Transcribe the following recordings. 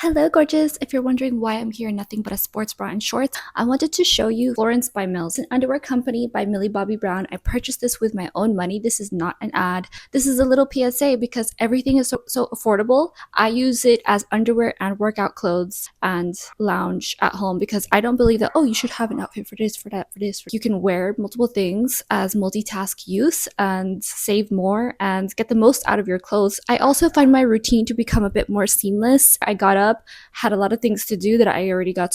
Hello gorgeous! If you're wondering why I'm here in nothing but a sports bra and shorts, I wanted to show you Florence by Mills, an underwear company by Millie Bobby Brown. I purchased this with my own money. This is not an ad. This is a little PSA because everything is so affordable. I use it as underwear and workout clothes and lounge at home because I don't believe that, oh, you should have an outfit for this, for that, for this. You can wear multiple things as multitask use and save more and get the most out of your clothes. I also find my routine to become a bit more seamless. I got up, had a lot of things to do that I already got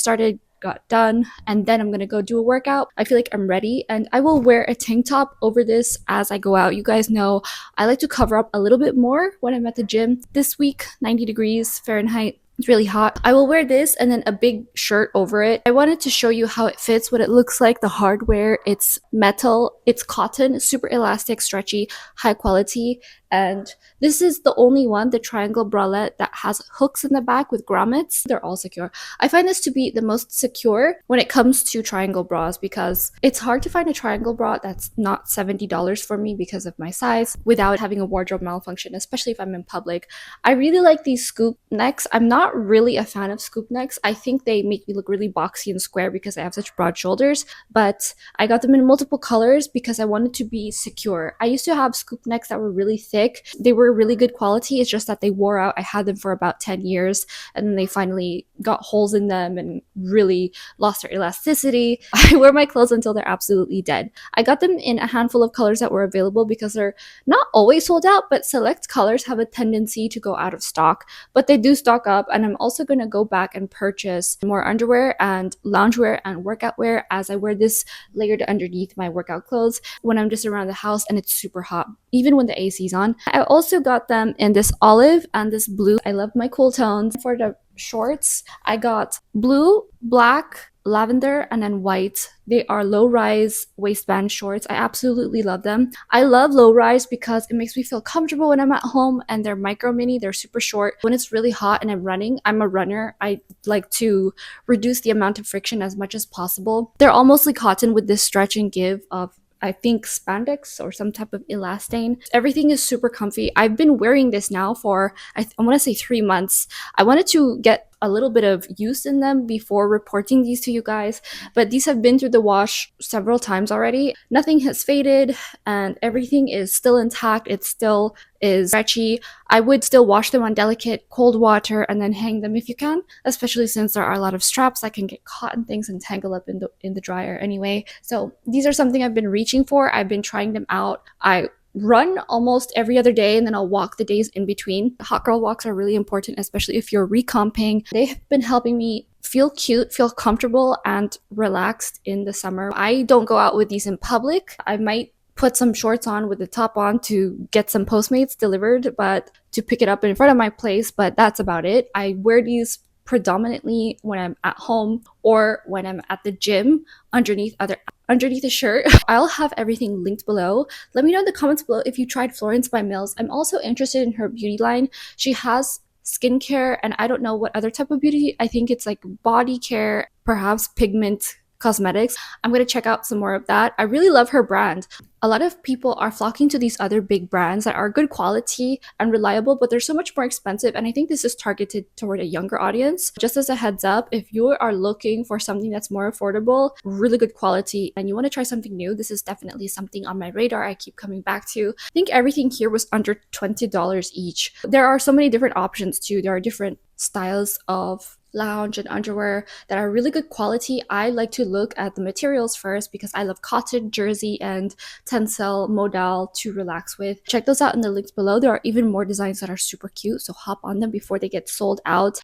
done, and then I'm gonna go do a workout. I feel like I'm ready, and I will wear a tank top over this as I go out. You guys know I like to cover up a little bit more when I'm at the gym. This week, 90 degrees Fahrenheit. It's really hot. I will wear this and then a big shirt over it. I wanted to show you how it fits, what it looks like, the hardware. It's metal, it's cotton, super elastic, stretchy, high quality. And this is the only one, the triangle bralette, that has hooks in the back with grommets. They're all secure. I find this to be the most secure when it comes to triangle bras because it's hard to find a triangle bra that's not $70 for me because of my size without having a wardrobe malfunction, especially if I'm in public. I really like these scoop necks. I'm not really a fan of scoop necks. I think they make me look really boxy and square because I have such broad shoulders, but I got them in multiple colors because I wanted to be secure. I used to have scoop necks that were really thick. They were really good quality. It's just that they wore out. I had them for about 10 years and then they finally got holes in them and really lost their elasticity. I wear my clothes until they're absolutely dead. I got them in a handful of colors that were available because they're not always sold out, but select colors have a tendency to go out of stock, but they do stock up. And I'm also going to go back and purchase more underwear and loungewear and workout wear as I wear this layered underneath my workout clothes when I'm just around the house and it's super hot, even when the AC's on. I also got them in this olive and this blue. I love my cool tones. For the shorts, I got blue, black, lavender, and then white. They are low-rise waistband shorts. I absolutely love them. I love low-rise because it makes me feel comfortable when I'm at home, and they're micro mini. They're super short. When it's really hot and I'm running, I'm a runner. I like to reduce the amount of friction as much as possible. They're all mostly cotton with this stretch and give of, I think, spandex or some type of elastane. Everything is super comfy. I've been wearing this now for, I want to say 3 months. I wanted to get a little bit of use in them before reporting these to you guys, but these have been through the wash several times already. Nothing has faded and everything is still intact. It still is stretchy. I would still wash them on delicate cold water and then hang them if you can, especially since there are a lot of straps that can get caught in things and tangle up in the dryer anyway. So these are something I've been reaching for. I've been trying them out. I run almost every other day and then I'll walk the days in between. Hot girl walks are really important, especially if you're recomping. They have been helping me feel cute, feel comfortable and relaxed in the summer. I don't go out with these in public. I might put some shorts on with the top on to get some Postmates delivered, but to pick it up in front of my place, but that's about it. I wear these predominantly when I'm at home or when I'm at the gym underneath a shirt. I'll have everything linked below. Let me know in the comments below if you tried Florence by Mills. I'm also interested in her beauty line. She has skincare and I don't know what other type of beauty. I think it's like body care, perhaps pigment cosmetics. I'm going to check out some more of that. I really love her brand. A lot of people are flocking to these other big brands that are good quality and reliable, but they're so much more expensive. And I think this is targeted toward a younger audience. Just as a heads up, if you are looking for something that's more affordable, really good quality, and you want to try something new, this is definitely something on my radar I keep coming back to. I think everything here was under $20 each. There are so many different options too. There are different styles of lounge and underwear that are really good quality. I like to look at the materials first because I love cotton, jersey, and tencel modal to relax with. Check those out in the links below. There are even more designs that are super cute, so hop on them before they get sold out.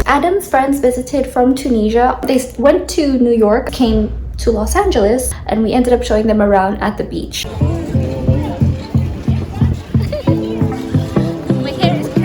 Adam's friends visited from Tunisia. They went to New York, came to Los Angeles, and we ended up showing them around at the beach. My hair is crazy.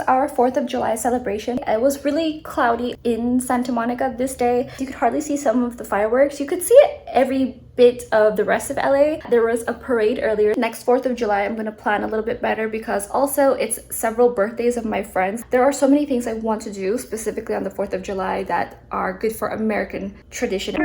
Our 4th of July celebration. It was really cloudy in Santa Monica this day. You could hardly see some of the fireworks. You could see every bit of the rest of LA. There was a parade earlier. Next 4th of July, I'm gonna plan a little bit better because also it's several birthdays of my friends. There are so many things I want to do specifically on the 4th of July that are good for American tradition.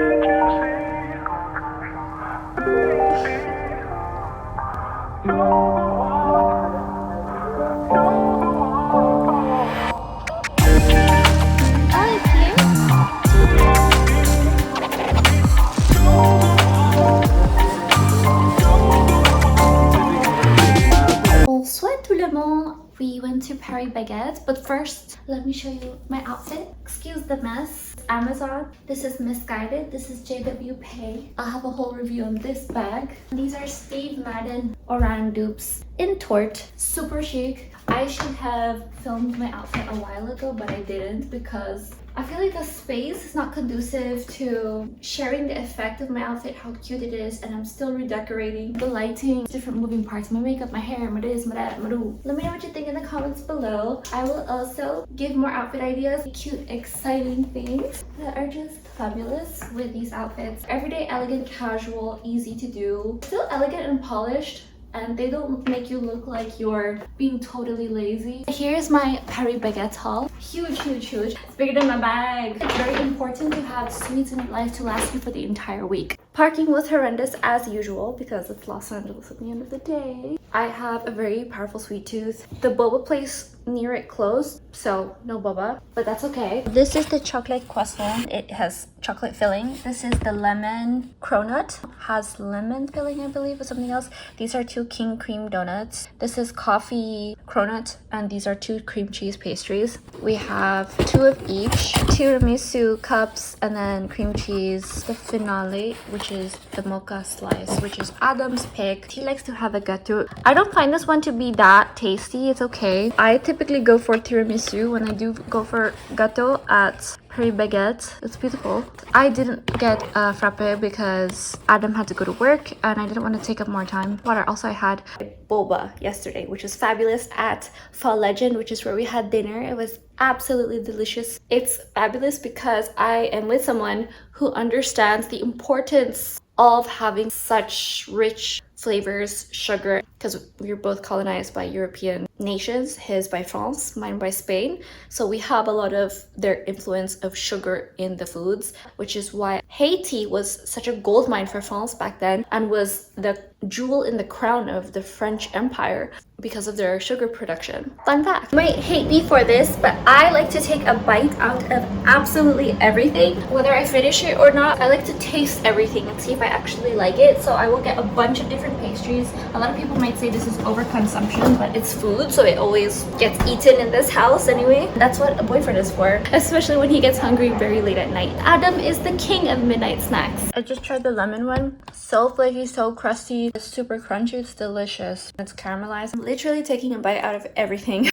We went to Paris Baguette, but first let me show you my outfit. Excuse the mess. Amazon. This is Misguided. This is JW Pay. I'll have a whole review on this bag. These are Steve Madden orang dupes in Tort. Super chic. I should have filmed my outfit a while ago, but I didn't because I feel like the space is not conducive to sharing the effect of my outfit, how cute it is, and I'm still redecorating the lighting, different moving parts, my makeup, my hair, my this, my that, my do. Let me know what you think in the comments below. I will also give more outfit ideas, cute, exciting things that are just fabulous with these outfits. Everyday, elegant, casual, easy to do, still elegant and polished, and they don't make you look like you're being totally lazy. Here's my Paris Baguette haul. Huge, huge, huge. It's bigger than my bag. It's very important to have sweets in your life to last you for the entire week. Parking was horrendous as usual because it's Los Angeles at the end of the day. I have a very powerful sweet tooth. The boba place near it closed, so no boba, but that's okay. This is the chocolate croissant. It has chocolate filling. This is the lemon cronut. Has lemon filling, I believe, or something else. These are 2 king cream donuts. This is coffee cronut, and these are 2 cream cheese pastries. We have 2 of each. Tiramisu cups, and then cream cheese. The finale, which is the mocha slice, which is Adam's pick. He likes to have a gâteau. I don't find this one to be that tasty. It's okay. I typically go for tiramisu when I do go for gâteau at Paris Baguette. It's beautiful. I didn't get a frappe because Adam had to go to work and I didn't want to take up more time. Water. Also, I had boba yesterday, which was fabulous at Fall Legend, which is where we had dinner. It was absolutely delicious. It's fabulous because I am with someone who understands the importance of having such rich flavors, sugar, because we were both colonized by European nations, his by France, mine by Spain. So we have a lot of their influence of sugar in the foods, which is why Haiti was such a gold mine for France back then and was the jewel in the crown of the French Empire because of their sugar production. Fun fact. You might hate me for this, but I like to take a bite out of absolutely everything. Whether I finish it or not, I like to taste everything and see if I actually like it. So I will get a bunch of different pastries. A lot of people might say this is overconsumption, but it's food, so it always gets eaten in this house anyway. That's what a boyfriend is for, especially when he gets hungry very late at night. Adam is the king of midnight snacks. I just tried the lemon one. So flaky, so crusty. It's super crunchy. It's delicious. It's caramelized. I'm literally taking a bite out of everything.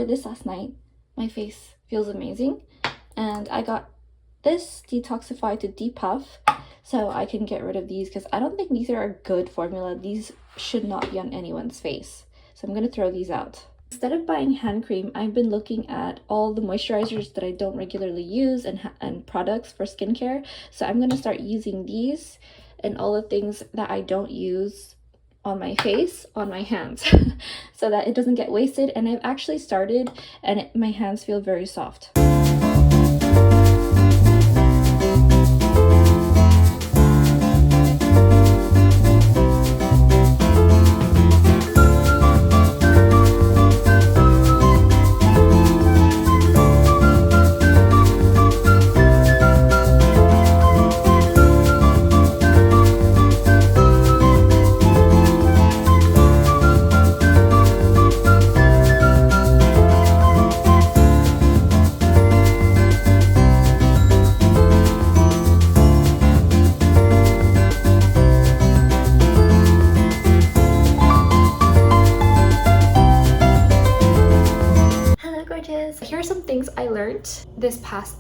This last night. My face feels amazing, and I got this detoxify to depuff so I can get rid of these, because I don't think these are a good formula. These should not be on anyone's face. So I'm going to throw these out. Instead of buying hand cream, I've been looking at all the moisturizers that I don't regularly use and products for skincare. So I'm going to start using these and all the things that I don't use on my face, on my hands, so that it doesn't get wasted. And I've actually started, and my hands feel very soft. Here are some things I learned this past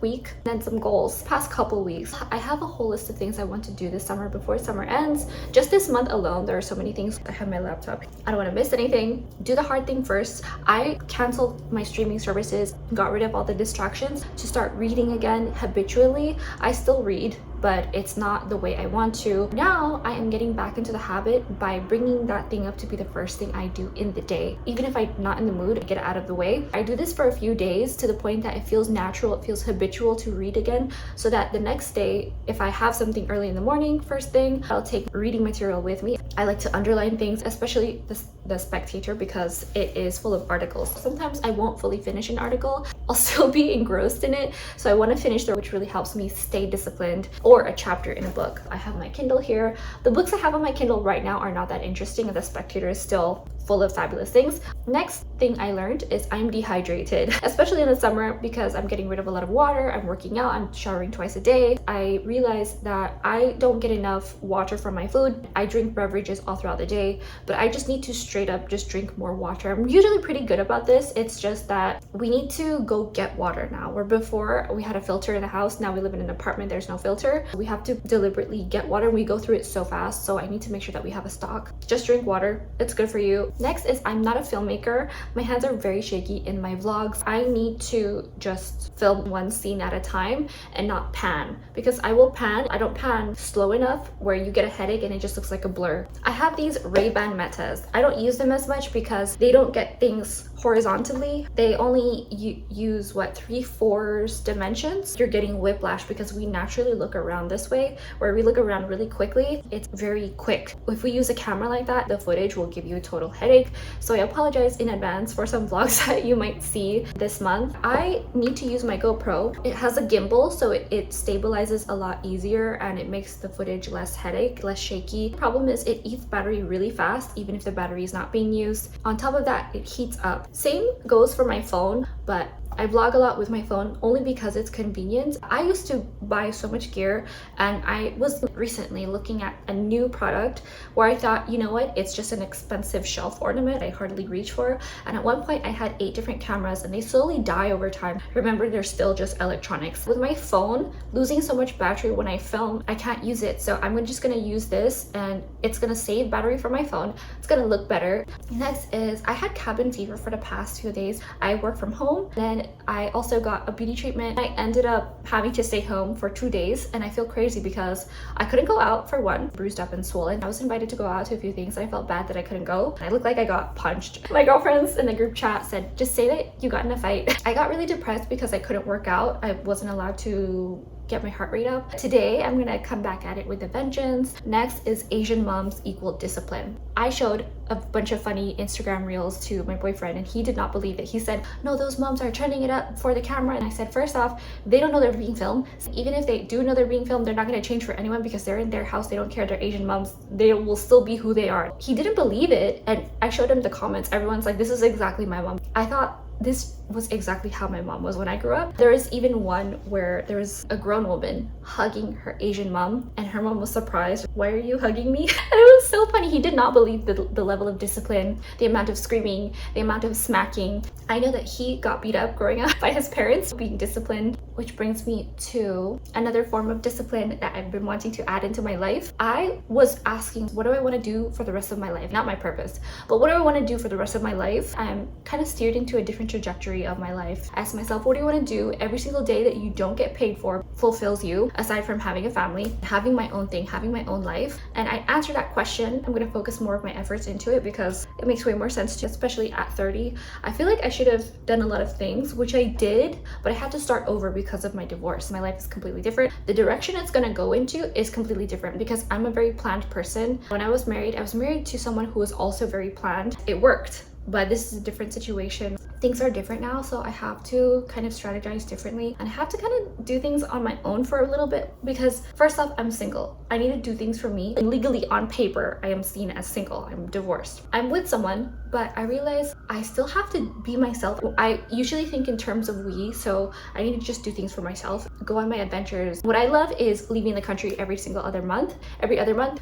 week, and some goals. Past couple weeks, I have a whole list of things I want to do this summer before summer ends. Just this month alone, there are so many things. I have my laptop. I don't want to miss anything. Do the hard thing first. I canceled my streaming services, got rid of all the distractions to start reading again habitually. I still read, but it's not the way I want to. Now I am getting back into the habit by bringing that thing up to be the first thing I do in the day. Even if I'm not in the mood, I get it out of the way. I do this for a few days to the point that it feels natural, it feels habitual to read again, so that the next day, if I have something early in the morning, first thing, I'll take reading material with me. I like to underline things, especially the Spectator, because it is full of articles. Sometimes I won't fully finish an article. I'll still be engrossed in it, so I want to finish there, which really helps me stay disciplined, or a chapter in a book. I have my Kindle here. The books I have on my Kindle right now are not that interesting, and the Spectator is still full of fabulous things. Next thing I learned is I'm dehydrated, especially in the summer, because I'm getting rid of a lot of water, I'm working out, I'm showering twice a day. I realized that I don't get enough water from my food. I drink beverages all throughout the day, but I just need to straight up just drink more water. I'm usually pretty good about this. It's just that we need to go get water now, where before we had a filter in the house. Now we live in an apartment, there's no filter. We have to deliberately get water. We go through it so fast, so I need to make sure that we have a stock. Just drink water, it's good for you. Next is I'm not a filmmaker. My hands are very shaky in my vlogs. I need to just film one scene at a time and not pan, because I will pan. I don't pan slow enough where you get a headache and it just looks like a blur. I have these Ray-Ban Metas. I don't use them as much because they don't get things horizontally. They only use what, 3/4 dimensions. You're getting whiplash because we naturally look around this way, where we look around really quickly. It's very quick. If we use a camera like that, the footage will give you a total headache. So I apologize in advance for some vlogs that you might see this month. I need to use my GoPro. It has a gimbal, so it stabilizes a lot easier and it makes the footage less headache, less shaky. Problem is it eats battery really fast, even if the battery is not being used. On top of that, it heats up. Same goes for my phone, but I vlog a lot with my phone only because it's convenient. I used to buy so much gear, and I was recently looking at a new product where I thought, you know what, it's just an expensive shelf ornament I hardly reach for. And at one point I had 8 different cameras, and they slowly die over time. Remember, they're still just electronics. With my phone losing so much battery when I film, I can't use it. So I'm just gonna use this, and it's gonna save battery for my phone. It's gonna look better. Next is I had cabin fever for the past few days. I work from home, then I also got a beauty treatment. I ended up having to stay home for 2 days, and I feel crazy because I couldn't go out, for one, bruised up and swollen. I was invited to go out to a few things. I felt bad that I couldn't go. I looked like I got punched. My girlfriends in the group chat said, just say that you got in a fight. I got really depressed because I couldn't work out. I wasn't allowed to get my heart rate up. Today, I'm gonna come back at it with a vengeance. Next is Asian moms equal discipline. I showed a bunch of funny Instagram reels to my boyfriend, and he did not believe it. He said, no, those moms are turning it up for the camera. And I said, first off, they don't know they're being filmed. Even if they do know they're being filmed, they're not gonna change for anyone because they're in their house. They don't care. They're Asian moms. They will still be who they are. He didn't believe it, and I showed him the comments. Everyone's like, this is exactly my mom. I thought this was exactly how my mom was when I grew up. There is even one where there was a grown woman hugging her Asian mom, and her mom was surprised. Why are you hugging me? And it was so funny. He did not believe the level of discipline, the amount of screaming, the amount of smacking. I know that he got beat up growing up by his parents. Being disciplined which brings me to another form of discipline that I've been wanting to add into my life. I was asking, what do I want to do for the rest of my life? Not my purpose, but what do I want to do for the rest of my life? I'm kind of steered into a different trajectory of my life. I asked myself, what do you want to do every single day that you don't get paid for fulfills you, aside from having a family, having my own thing, having my own life? And I answered that question. I'm going to focus more of my efforts into it because it makes way more sense to, especially at 30. I feel like I should have done a lot of things, which I did, but I had to start over because of my divorce. My life is completely different. The direction it's going to go into is completely different because I'm a very planned person. When I was married to someone who was also very planned. It worked, but this is a different situation. Things are different now, so I have to kind of strategize differently, and I have to kind of do things on my own for a little bit because first off, I'm single. I need to do things for me. And legally on paper, I am seen as single. I'm divorced. I'm with someone, but I realize I still have to be myself. I usually think in terms of we, so I need to just do things for myself, go on my adventures. What I love is leaving the country every other month.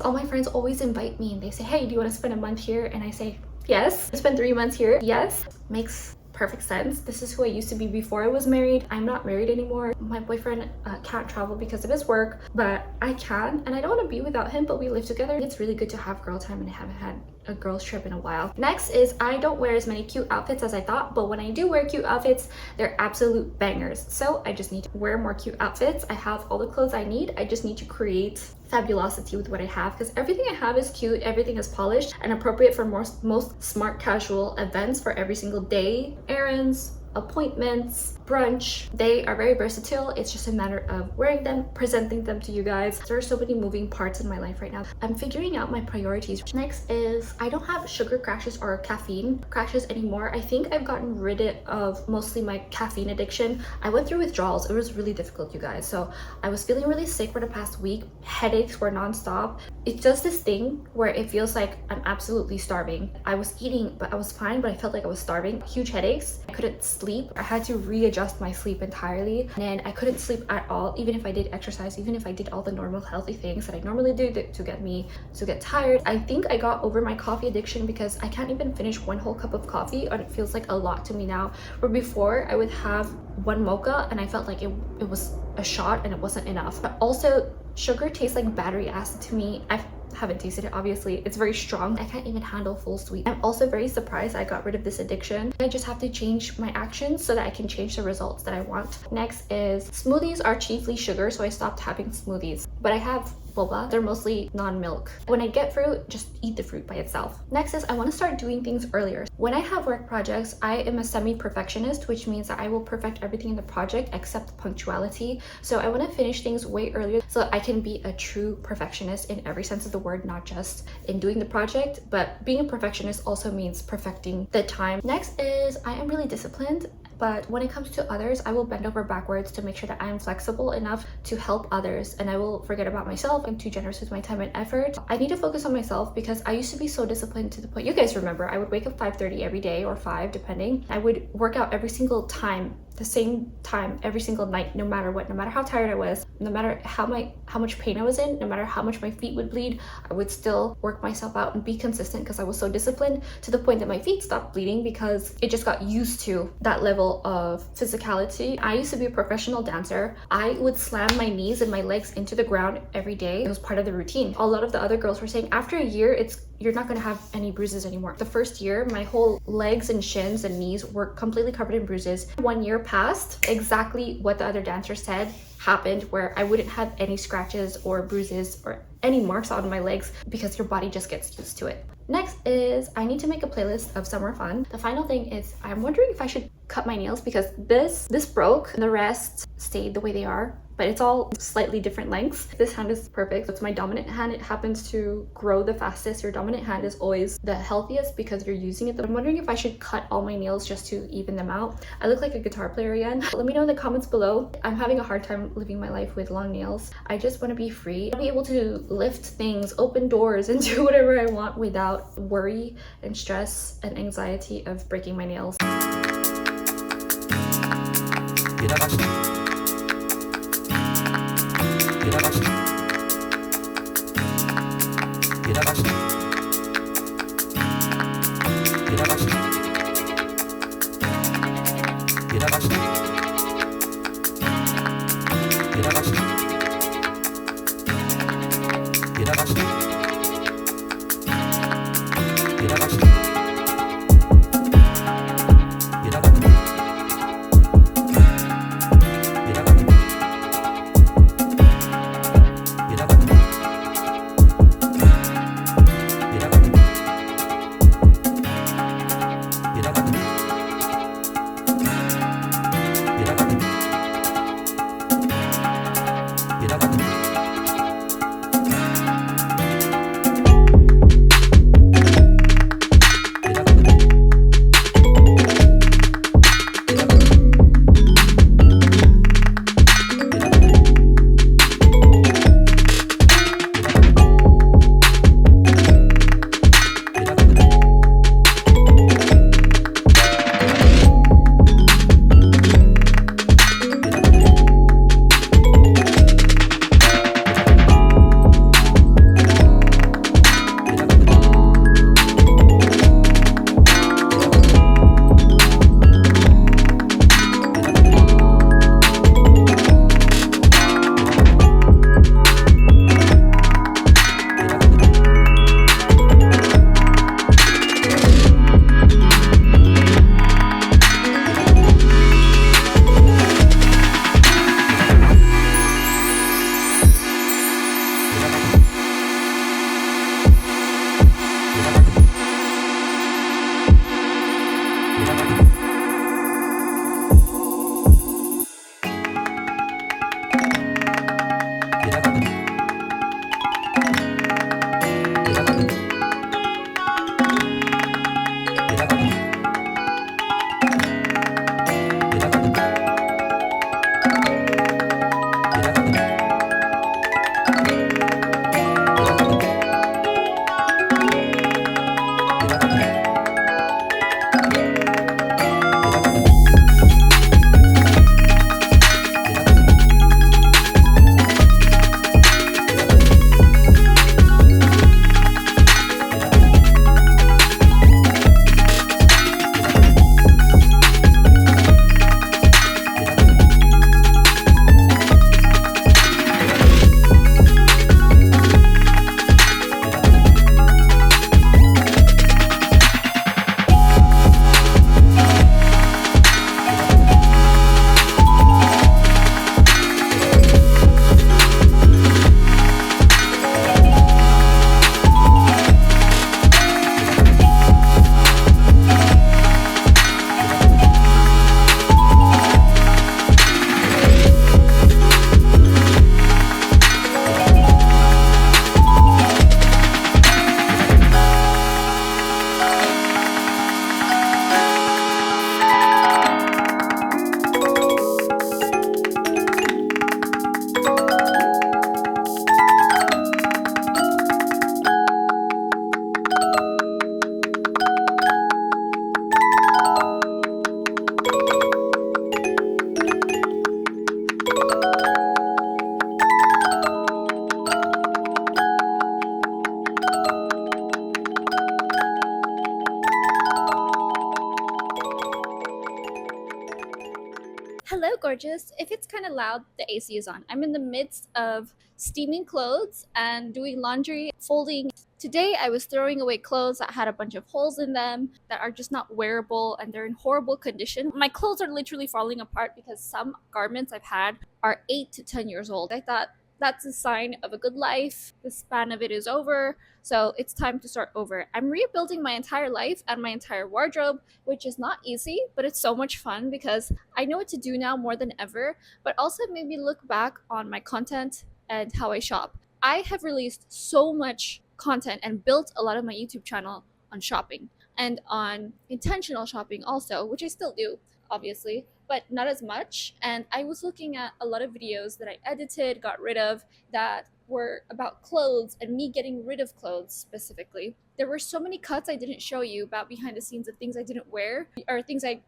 All my friends always invite me and they say, hey, do you want to spend a month here? And I say, yes. I spent 3 months here. Yes. Makes perfect sense. This is who I used to be before I was married. I'm not married anymore. My boyfriend can't travel because of his work, but I can, and I don't want to be without him, but we live together. It's really good to have girl time, and I haven't had a girls trip in a while. Next is I don't wear as many cute outfits as I thought, but when I do wear cute outfits, they're absolute bangers. So I just need to wear more cute outfits. I have all the clothes I need. I just need to create fabulosity with what I have because everything I have is cute, everything is polished and appropriate for most smart casual events for every single day, errands, appointments, brunch. They are very versatile. It's just a matter of wearing them, presenting them to you guys. There are so many moving parts in my life right now. I'm figuring out my priorities. Next is I don't have sugar crashes or caffeine crashes anymore. I think I've gotten rid of mostly my caffeine addiction. I went through withdrawals. It was really difficult, you guys. So I was feeling really sick for the past week. Headaches were nonstop. It's just this thing where it feels like I'm absolutely starving. I was eating, but I was fine, but I felt like I was starving. Huge headaches. I couldn't sleep. I had to readjust my sleep entirely, and then I couldn't sleep at all, even if I did exercise, even if I did all the normal healthy things that I normally do to get tired. I think I got over my coffee addiction because I can't even finish one whole cup of coffee, and it feels like a lot to me now, where before I would have one mocha and I felt like it was a shot and it wasn't enough. But also, sugar tastes like battery acid to me. I haven't tasted it, obviously. It's very strong. I can't even handle full sweet. I'm also very surprised I got rid of this addiction. I just have to change my actions so that I can change the results that I want. Next is smoothies are chiefly sugar, so I stopped having smoothies, but I have boba. They're mostly non-milk. When I get fruit, just eat the fruit by itself. Next is I want to start doing things earlier. When I have work projects, I am a semi-perfectionist, which means that I will perfect everything in the project except punctuality. So I want to finish things way earlier so that I can be a true perfectionist in every sense of the word, not just in doing the project, but being a perfectionist also means perfecting the time. Next is I am really disciplined, but when it comes to others, I will bend over backwards to make sure that I am flexible enough to help others, and I will forget about myself. I'm too generous with my time and effort. I need to focus on myself because I used to be so disciplined to the point, you guys remember, I would wake up 5:30 every day or 5 depending. I would work out every single time, the same time every single night, no matter what, no matter how tired I was, no matter how much pain I was in, no matter how much my feet would bleed, I would still work myself out and be consistent because I was so disciplined to the point that my feet stopped bleeding because it just got used to that level of physicality. I used to be a professional dancer. I would slam my knees and my legs into the ground every day. It was part of the routine. A lot of the other girls were saying after a year, you're not going to have any bruises anymore. The first year, my whole legs and shins and knees were completely covered in bruises. 1 year passed, exactly what the other dancers said happened, where I wouldn't have any scratches or bruises or any marks on my legs because your body just gets used to it. Next is I need to make a playlist of summer fun. The final thing is I'm wondering if I should cut my nails because this broke and the rest stayed the way they are, but it's all slightly different lengths. This hand is perfect. It's my dominant hand. It happens to grow the fastest. Your dominant hand is always the healthiest because you're using it. I'm wondering if I should cut all my nails just to even them out. I look like a guitar player again. Let me know in the comments below. I'm having a hard time living my life with long nails. I just want to be free. I'll be able to lift things, open doors, and do whatever I want without worry and stress and anxiety of breaking my nails. Hello, gorgeous. If it's kind of loud, the AC is on. I'm in the midst of steaming clothes and doing laundry, folding. Today, I was throwing away clothes that had a bunch of holes in them that are just not wearable and they're in horrible condition. My clothes are literally falling apart because some garments I've had are 8 to 10 years old. I thought that's a sign of a good life. The span of it is over, so it's time to start over. I'm rebuilding my entire life and my entire wardrobe, which is not easy, but it's so much fun because I know what to do now more than ever, but also it made me look back on my content and how I shop. I have released so much content and built a lot of my YouTube channel on shopping and on intentional shopping also, which I still do, obviously, but not as much. And I was looking at a lot of videos that I edited, got rid of, that were about clothes and me getting rid of clothes specifically. There were so many cuts I didn't show you about behind the scenes of things I didn't wear or things I,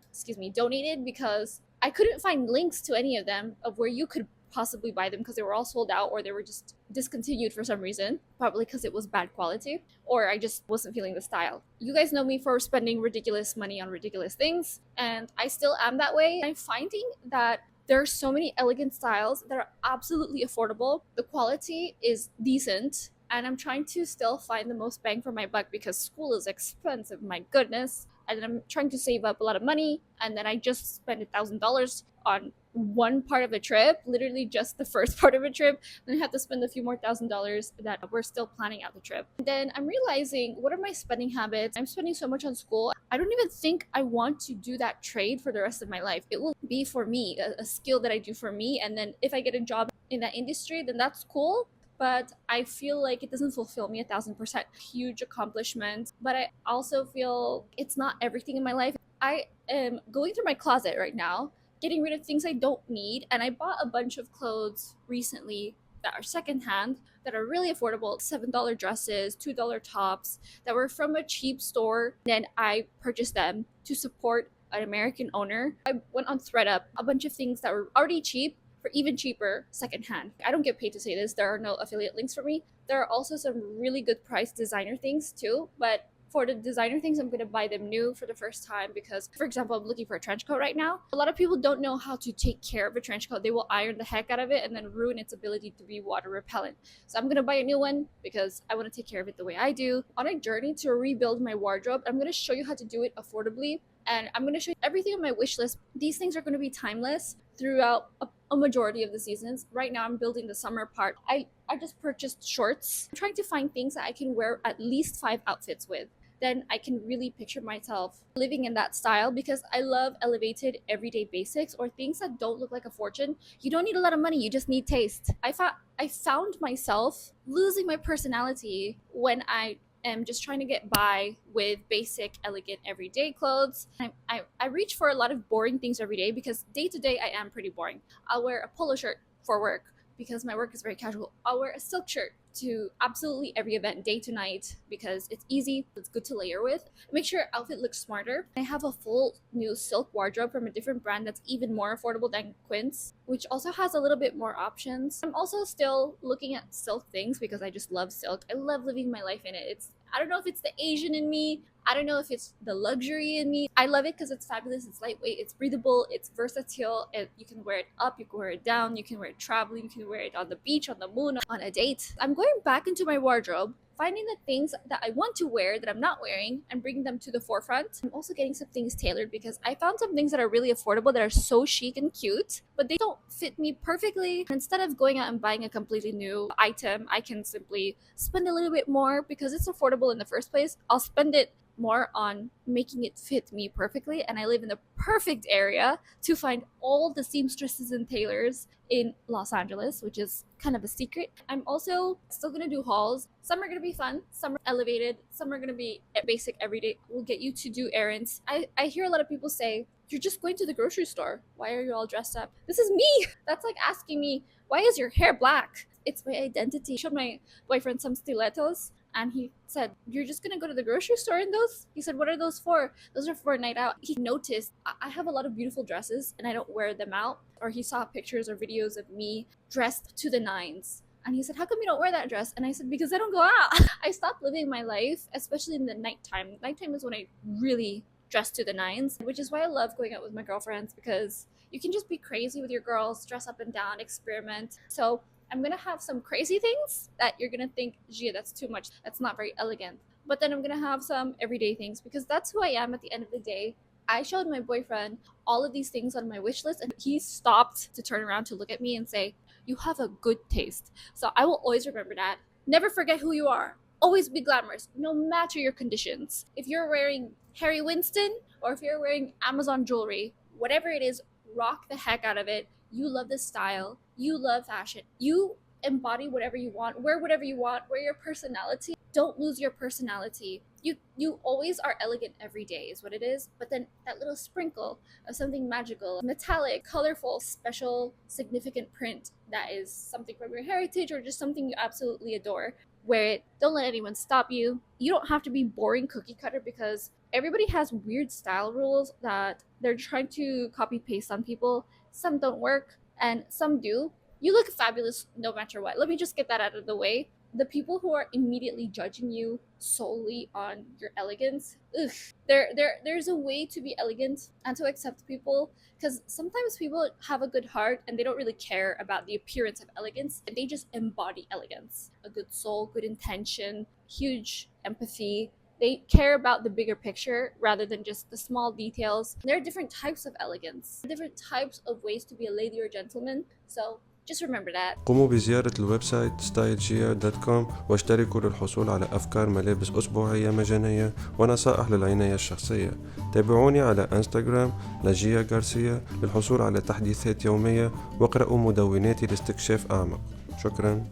donated because I couldn't find links to any of them of where you could possibly buy them because they were all sold out or they were just discontinued for some reason, probably because it was bad quality or I just wasn't feeling the style. You guys know me for spending ridiculous money on ridiculous things, and I still am that way. I'm finding that there are so many elegant styles that are absolutely affordable. The quality is decent, and I'm trying to still find the most bang for my buck because school is expensive, my goodness. And I'm trying to save up a lot of money, and then I just spent $1,000 on one part of a trip, literally just the first part of a trip. Then I have to spend a few more $1,000s that we're still planning out the trip. And then I'm realizing, what are my spending habits? I'm spending so much on school. I don't even think I want to do that trade for the rest of my life. It will be for me, a skill that I do for me. And then if I get a job in that industry, then that's cool. But I feel like it doesn't fulfill me 1,000%. Huge accomplishment, but I also feel it's not everything in my life. I am going through my closet right now, getting rid of things I don't need, and I bought a bunch of clothes recently that are secondhand that are really affordable, $7 dresses, $2 tops that were from a cheap store. Then I purchased them to support an American owner. I went on ThreadUp, a bunch of things that were already cheap for even cheaper secondhand. I don't get paid to say this. There are no affiliate links for me. There are also some really good price designer things too, but for the designer things, I'm going to buy them new for the first time because, for example, I'm looking for a trench coat right now. A lot of people don't know how to take care of a trench coat. They will iron the heck out of it and then ruin its ability to be water repellent. So I'm going to buy a new one because I want to take care of it the way I do. On a journey to rebuild my wardrobe, I'm going to show you how to do it affordably. And I'm going to show you everything on my wish list. These things are going to be timeless throughout a majority of the seasons. Right now, I'm building the summer part. I just purchased shorts. I'm trying to find things that I can wear at least 5 outfits with. Then I can really picture myself living in that style because I love elevated everyday basics or things that don't look like a fortune. You don't need a lot of money, you just need taste. I found myself losing my personality when I am just trying to get by with basic, elegant, everyday clothes. I reach for a lot of boring things every day because day to day I am pretty boring. I'll wear a polo shirt for work because my work is very casual. I'll wear a silk shirt to absolutely every event, day to night, because it's easy, it's good to layer with. Make sure your outfit looks smarter. I have a full new silk wardrobe from a different brand that's even more affordable than Quince, which also has a little bit more options. I'm also still looking at silk things because I just love silk. I love living my life in it. I don't know if it's the Asian in me. I don't know if it's the luxury in me. I love it because it's fabulous. It's lightweight. It's breathable. It's versatile. You can wear it up. You can wear it down. You can wear it traveling. You can wear it on the beach, on the moon, on a date. I'm going back into my wardrobe, finding the things that I want to wear that I'm not wearing and bringing them to the forefront. I'm also getting some things tailored because I found some things that are really affordable that are so chic and cute, but they don't fit me perfectly. Instead of going out and buying a completely new item, I can simply spend a little bit more because it's affordable in the first place. I'll spend it more on making it fit me perfectly, and I live in the perfect area to find all the seamstresses and tailors in Los Angeles, which is kind of a secret. I'm also still gonna do hauls. Some are gonna be fun, some are elevated, some are gonna be basic everyday. We'll get you to do errands. I hear a lot of people say, you're just going to the grocery store. Why are you all dressed up? This is me. That's like asking me, why is your hair black? It's my identity. I showed my boyfriend some stilettos and he said, you're just gonna go to the grocery store in those? He said, what are those for? Those are for a night out. He noticed I have a lot of beautiful dresses and I don't wear them out. Or he saw pictures or videos of me dressed to the nines. And he said, how come you don't wear that dress? And I said, because I don't go out. I stopped living my life, especially in the nighttime. Nighttime is when I really dress to the nines, which is why I love going out with my girlfriends because you can just be crazy with your girls, dress up and down, experiment. So I'm gonna have some crazy things that you're gonna think, Gia, that's too much. That's not very elegant. But then I'm gonna have some everyday things because that's who I am at the end of the day. I showed my boyfriend all of these things on my wish list and he stopped to turn around to look at me and say, you have a good taste. So I will always remember that. Never forget who you are. Always be glamorous, no matter your conditions. If you're wearing Harry Winston or if you're wearing Amazon jewelry, whatever it is, rock the heck out of it. You love this style. You love fashion. You embody whatever you want. Wear whatever you want. Wear your personality. Don't lose your personality. You always are elegant every day is what it is. But then that little sprinkle of something magical, metallic, colorful, special, significant print that is something from your heritage or just something you absolutely adore. Wear it. Don't let anyone stop you. You don't have to be boring cookie cutter because everybody has weird style rules that they're trying to copy paste on people. Some don't work and some do. You look fabulous no matter what. Let me just get that out of the way. The people who are immediately judging you solely on your elegance, ugh. There's a way to be elegant and to accept people because sometimes people have a good heart and they don't really care about the appearance of elegance and they just embody elegance. A good soul, good intention, huge empathy. They care about the bigger picture rather than just the small details. There are different types of elegance, different types of ways to be a lady or gentleman. So Just remember that. قوموا بزيارة الويب سايت stylegear.com واشتركوا للحصول على أفكار ملابس أسبوعية مجانية ونصائح للعناية الشخصية. تابعوني على انستغرام لاجيا غارسيا للحصول على تحديثات يومية، واقرأوا مدوناتي لاستكشاف أعمق. شكرا.